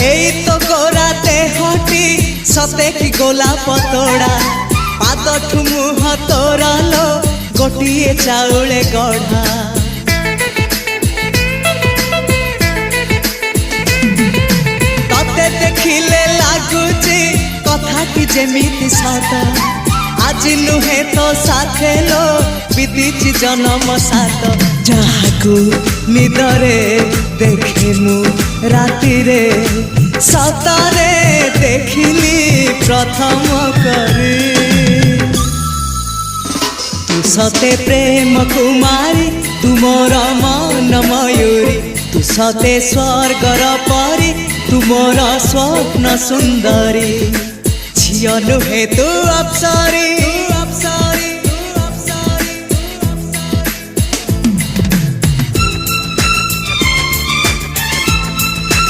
এই তো গোরাতে হটি সতে কি গোলাপ তোড়া পাদঠু মুহ তোরালো গোটিয়ে চাউলে গড়া ততে দেখিলে লাগুছি কথাটি যেমিতি সত আজি নুহে তো সাথে লো বিতিছি জনম সাত যাহাকু নিদরে দেখে মু রাতিরে সতরে দেখিলি প্রথম করে তু সতে প্রেম কুমারী তুমর মন ময়ূরী তু সতে স্বর্গর পরি তুমর স্বপ্ন সুন্দরী ঝিও নুহে তু অপ্সরী